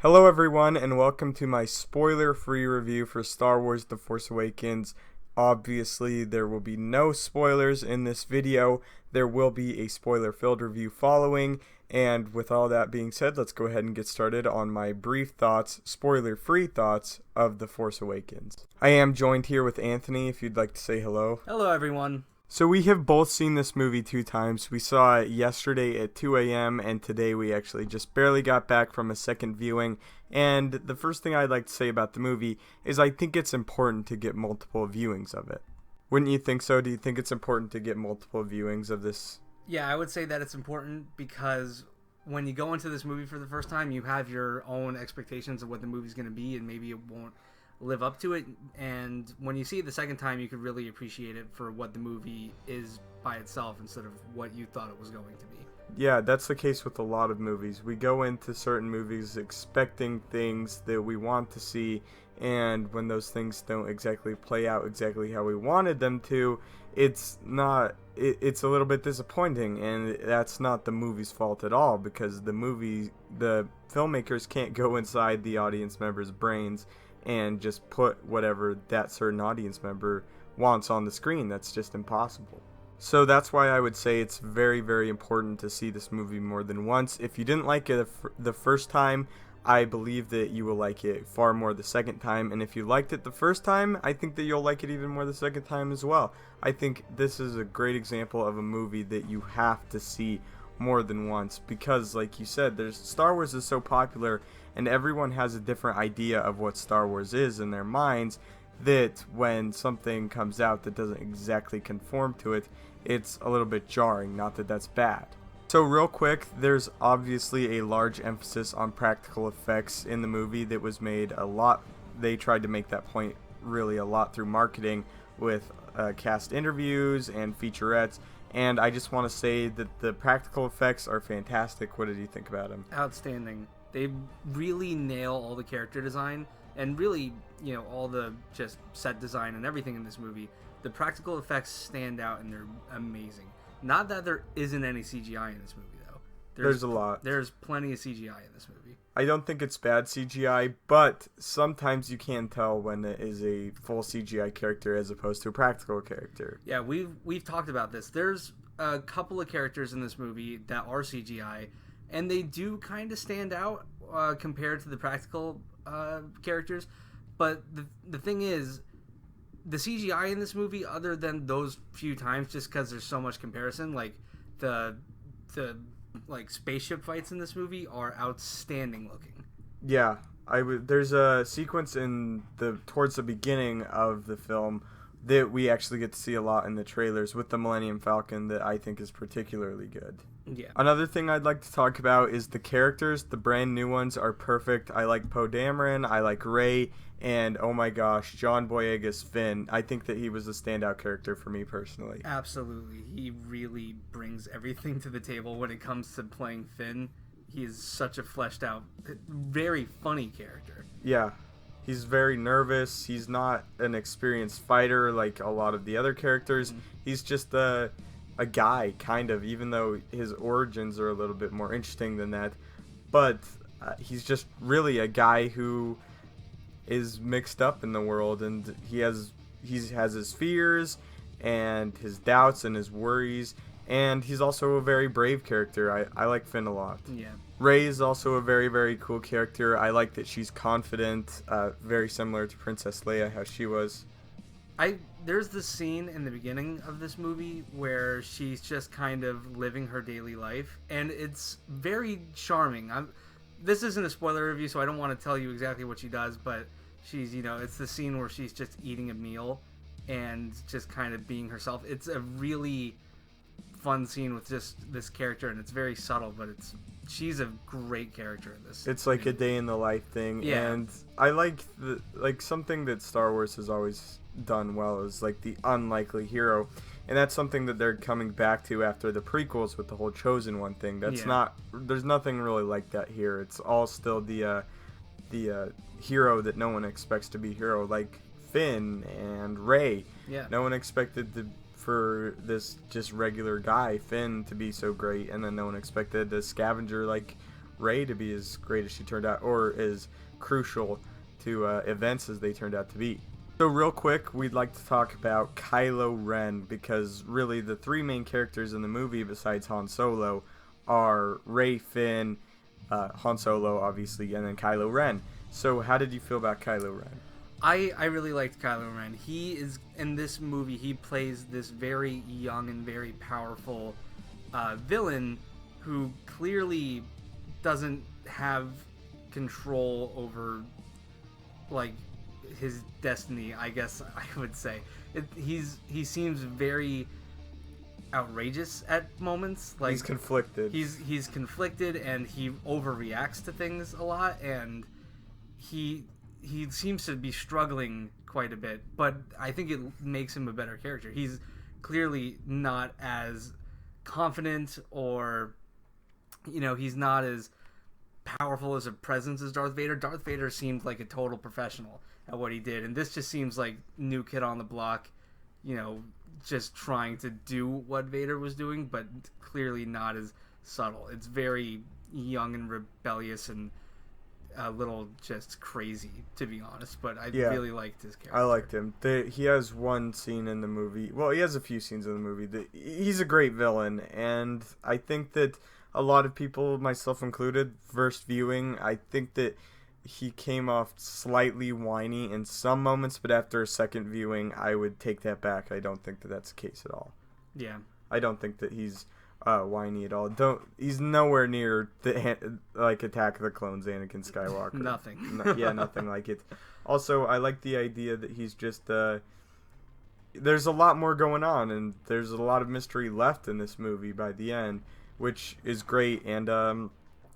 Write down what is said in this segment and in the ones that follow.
Hello everyone, and welcome to my spoiler-free review for Star Wars The Force Awakens. Obviously, there will be no spoilers in this video. There will be a spoiler-filled review following, and with all that being said, let's go ahead and get started on my brief thoughts, spoiler-free thoughts, of The Force Awakens. I am joined here with Anthony, if you'd like to say hello. Hello everyone. So we have both seen this movie 2 times. We saw it yesterday at 2 a.m. and today we actually just barely got back from a second viewing. And the first thing I'd like to say about the movie is I think it's important to get multiple viewings of it. Wouldn't you think so? Do you think it's important to get multiple viewings of this? Yeah, I would say that it's important because when you go into this movie for the first time, you have your own expectations of what the movie's going to be, and maybe it won't live up to it. And when you see it the second time, you could really appreciate it for what the movie is by itself instead of what you thought it was going to be. Yeah, that's the case with a lot of movies. We go into certain movies expecting things that we want to see, and when those things don't exactly play out exactly how we wanted them to, it's a little bit disappointing, and that's not the movie's fault at all, because the filmmakers can't go inside the audience members' brains and just put whatever that certain audience member wants on the screen. That's just impossible. So that's why I would say it's very, very important to see this movie more than once. If you didn't like it the first time, I believe that you will like it far more the second time. And if you liked it the first time, I think that you'll like it even more the second time as well. I think this is a great example of a movie that you have to see more than once because, like you said, Star Wars is so popular and everyone has a different idea of what Star Wars is in their minds that when something comes out that doesn't exactly conform to it, it's a little bit jarring. Not that that's bad. So real quick, there's obviously a large emphasis on practical effects in the movie that was made a lot. They tried to make that point really a lot through marketing with cast interviews and featurettes. And I just want to say that the practical effects are fantastic. What did you think about them? Outstanding. They really nail all the character design and really, all the just set design and everything in this movie. The practical effects stand out and they're amazing. Not that there isn't any CGI in this movie, though. There's a lot. There's plenty of CGI in this movie. I don't think it's bad CGI, but sometimes you can tell when it is a full CGI character as opposed to a practical character. Yeah, we've talked about this. There's a couple of characters in this movie that are CGI, and they do kind of stand out compared to the practical characters. But the thing is, the CGI in this movie, other than those few times, just because there's so much comparison, like the spaceship fights in this movie are outstanding looking. Yeah, there's a sequence towards the beginning of the film that we actually get to see a lot in the trailers with the Millennium Falcon that I think is particularly good. Yeah. Another thing I'd like to talk about is the characters. The brand new ones are perfect. I like Poe Dameron, I like Rey, and oh my gosh, John Boyega's Finn. I think that he was a standout character for me personally. Absolutely. He really brings everything to the table when it comes to playing Finn. He is such a fleshed out, very funny character. Yeah. He's very nervous. He's not an experienced fighter like a lot of the other characters. Mm-hmm. He's just a guy, kind of, even though his origins are a little bit more interesting than that. But he's just really a guy who is mixed up in the world, and he has his fears and his doubts and his worries, and he's also a very brave character. I like Finn a lot. Yeah. Rey is also a very, very cool character. I like that she's confident, very similar to Princess Leia, how she was. There's this scene in the beginning of this movie where she's just kind of living her daily life, and it's very charming. This isn't a spoiler review, so I don't want to tell you exactly what she does, but she's, it's the scene where she's just eating a meal and just kind of being herself. It's a really fun scene with just this character, and it's very subtle, but she's a great character in this. It's like a day in the life thing, yeah. And I like something that Star Wars has always done well is like the unlikely hero, and that's something that they're coming back to after the prequels with the whole Chosen One thing. There's nothing really like that here. It's all still the hero that no one expects to be hero, like Finn and Rey. Yeah. No one expected for this just regular guy Finn to be so great, and then no one expected the scavenger like Rey to be as great as she turned out, or as crucial to events as they turned out to be. So real quick, we'd like to talk about Kylo Ren, because really the three main characters in the movie besides Han Solo are Rey, Finn, Han Solo obviously, and then Kylo Ren. So how did you feel about Kylo Ren? I really liked Kylo Ren. He is, in this movie, he plays this very young and very powerful villain who clearly doesn't have control over, like, his destiny, I guess I would say. He seems very outrageous at moments. Like, He's conflicted. He's conflicted, and he overreacts to things a lot, and he seems to be struggling quite a bit, but I think it makes him a better character. He's clearly not as confident, or, you know, he's not as powerful as a presence as Darth Vader. Darth Vader seemed like a total professional at what he did, and this just seems like new kid on the block, you know, just trying to do what Vader was doing, but clearly not as subtle. It's very young and rebellious and a little just crazy, to be honest, but I really liked his character. I liked him. He has one scene in the movie. Well, he has a few scenes in the movie. He's a great villain, and I think that a lot of people, myself included, first viewing, I think that he came off slightly whiny in some moments, but after a second viewing, I would take that back. I don't think that that's the case at all. Yeah. I don't think that he's whiny at all. He's nowhere near the Attack of the Clones Anakin Skywalker. Nothing. Nothing like it. Also, I like the idea that he's just there's a lot more going on, and there's a lot of mystery left in this movie by the end, which is great, and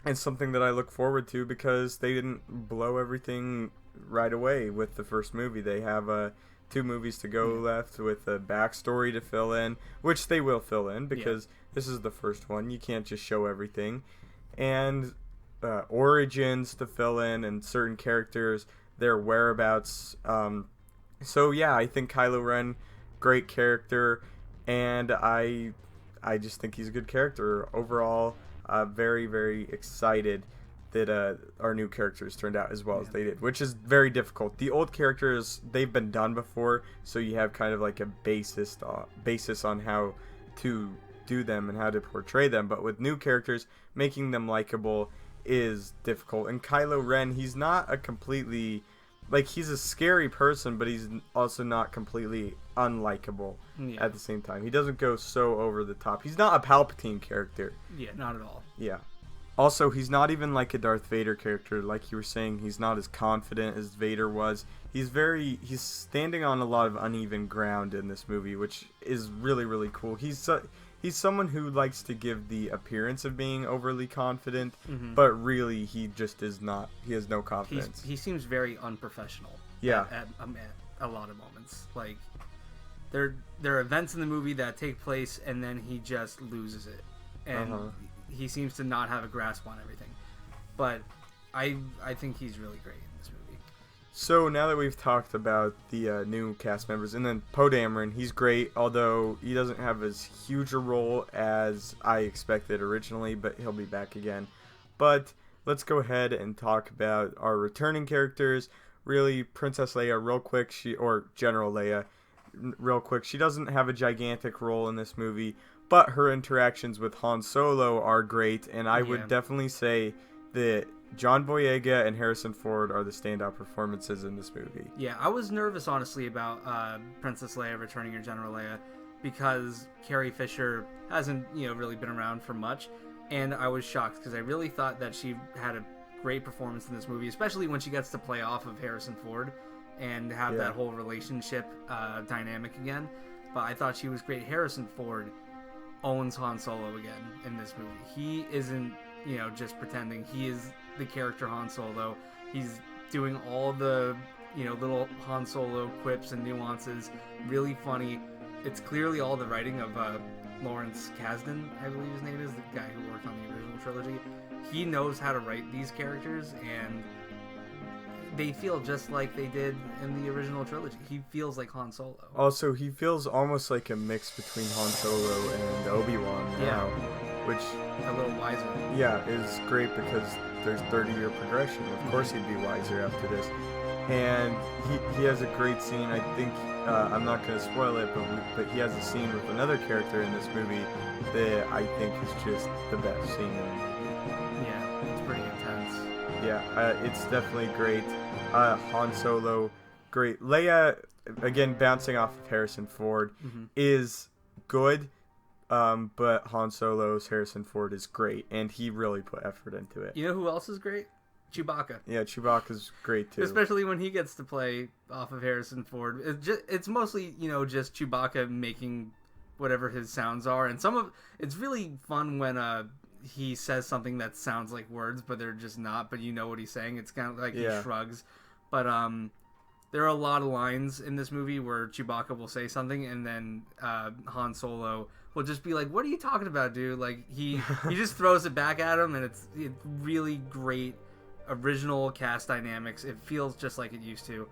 it's something that I look forward to, because they didn't blow everything right away with the first movie. They have 2 movies to go left with a backstory to fill in, which they will fill in, because this is the first one. You can't just show everything. And origins to fill in, and certain characters, their whereabouts. So yeah, I think Kylo Ren, great character, and I just think he's a good character. Overall, very, very excited that our new characters turned out as well as they did, which is very difficult. The old characters, they've been done before, so you have kind of like a basis on how to do them and how to portray them. But with new characters, making them likable is difficult. And Kylo Ren, he's not a completely, like, he's a scary person, but he's also not completely unlikable at the same time. He doesn't go so over the top. He's not a Palpatine character. Yeah, not at all. Yeah. Also, he's not even like a Darth Vader character. Like you were saying, he's not as confident as Vader was. He's standing on a lot of uneven ground in this movie, which is really, really cool. He's someone who likes to give the appearance of being overly confident, but really he just is not. He has no confidence. He seems very unprofessional. Yeah. At a lot of moments. Like, there are events in the movie that take place, and then he just loses it. And he seems to not have a grasp on everything. But I think he's really great in this movie. So now that we've talked about the new cast members, and then Poe Dameron, he's great, although he doesn't have as huge a role as I expected originally, but he'll be back again. But let's go ahead and talk about our returning characters. Really, Princess Leia, real quick, or General Leia, real quick, she doesn't have a gigantic role in this movie, but her interactions with Han Solo are great, and I would definitely say that John Boyega and Harrison Ford are the standout performances in this movie. Yeah, I was nervous, honestly, about Princess Leia returning, or General Leia, because Carrie Fisher hasn't, really been around for much, and I was shocked, because I really thought that she had a great performance in this movie, especially when she gets to play off of Harrison Ford and have that whole relationship dynamic again. But I thought she was great. Harrison Ford owns Han Solo again in this movie. He isn't, just pretending. He is the character Han Solo. He's doing all the, little Han Solo quips and nuances. Really funny. It's clearly all the writing of Lawrence Kasdan, I believe his name is, the guy who worked on the original trilogy. He knows how to write these characters, and they feel just like they did in the original trilogy. He feels like Han Solo. Also, he feels almost like a mix between Han Solo and Obi-Wan now. which A little wiser. yeah is great because there's 30-year progression. Of course he'd be wiser after this. And he has a great scene. I think I'm not going to spoil it, but he has a scene with another character in this movie that I think is just the best scene in the movie. Yeah, it's pretty intense. Yeah, it's definitely great. Han Solo, great. Leia, again, bouncing off of Harrison Ford, is good, but Han Solo's Harrison Ford is great, and he really put effort into it. You know who else is great? Chewbacca. Yeah, Chewbacca's great too. Especially when he gets to play off of Harrison Ford. It's mostly, just Chewbacca making whatever his sounds are, and it's really fun when he says something that sounds like words, but they're just not, but you know what he's saying. It's kind of like he shrugs. But there are a lot of lines in this movie where Chewbacca will say something, and then Han Solo will just be like, "What are you talking about, dude?" Like he just throws it back at him, and it's really great original cast dynamics. It feels just like it used to,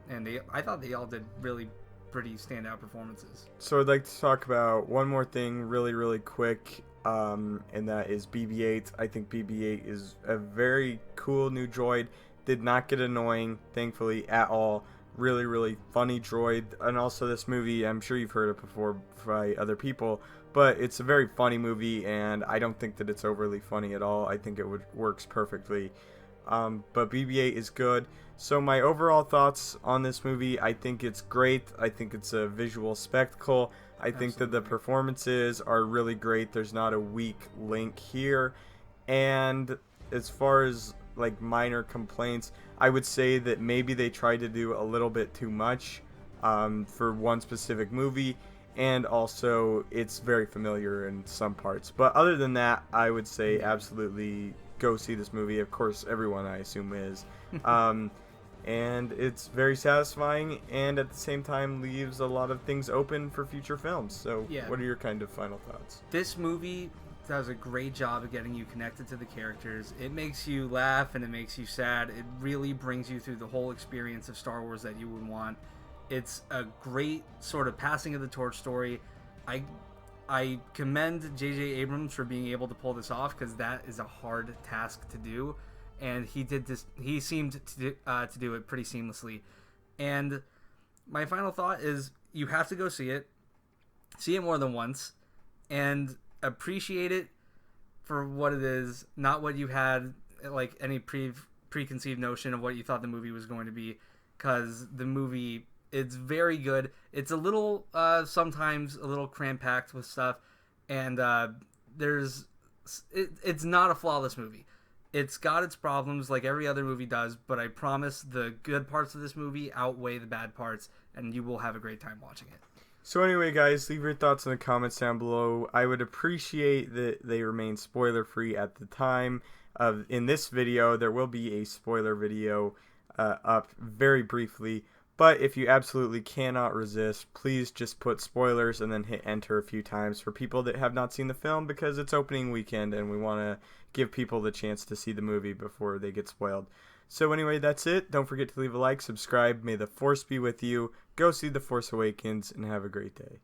and I thought they all did really pretty standout performances. So I'd like to talk about one more thing really, really quick, and that is BB-8. I think BB-8 is a very cool new droid. Did not get annoying, thankfully, at all. Really, really funny droid. And also this movie, I'm sure you've heard it before by other people, but it's a very funny movie, and I don't think that it's overly funny at all. I think it works perfectly. But BB-8 is good. So my overall thoughts on this movie, I think it's great. I think it's a visual spectacle. I think that the performances are really great. There's not a weak link here. And as far as like minor complaints, I would say that maybe they tried to do a little bit too much for one specific movie. And also it's very familiar in some parts. But other than that, I would say absolutely go see this movie. Of course, everyone I assume is. And it's very satisfying, and at the same time leaves a lot of things open for future films. So what are your kind of final thoughts? This movie does a great job of getting you connected to the characters. It makes you laugh and it makes you sad. It really brings you through the whole experience of Star Wars that you would want. It's a great sort of passing of the torch story. I commend J.J. Abrams for being able to pull this off, because that is a hard task to do, and he did this. He seemed to do it pretty seamlessly. And my final thought is, you have to go see it more than once, and appreciate it for what it is, not what you had like any preconceived notion of what you thought the movie was going to be, because the movie, it's very good. It's a little, sometimes a little cram-packed with stuff, and it's not a flawless movie. It's got its problems like every other movie does, but I promise the good parts of this movie outweigh the bad parts, and you will have a great time watching it. So anyway, guys, leave your thoughts in the comments down below. I would appreciate that they remain spoiler-free at the time. In this video, there will be a spoiler video up very briefly. But if you absolutely cannot resist, please just put spoilers and then hit enter a few times for people that have not seen the film, because it's opening weekend and we want to give people the chance to see the movie before they get spoiled. So anyway, that's it. Don't forget to leave a like, subscribe. May the Force be with you. Go see The Force Awakens and have a great day.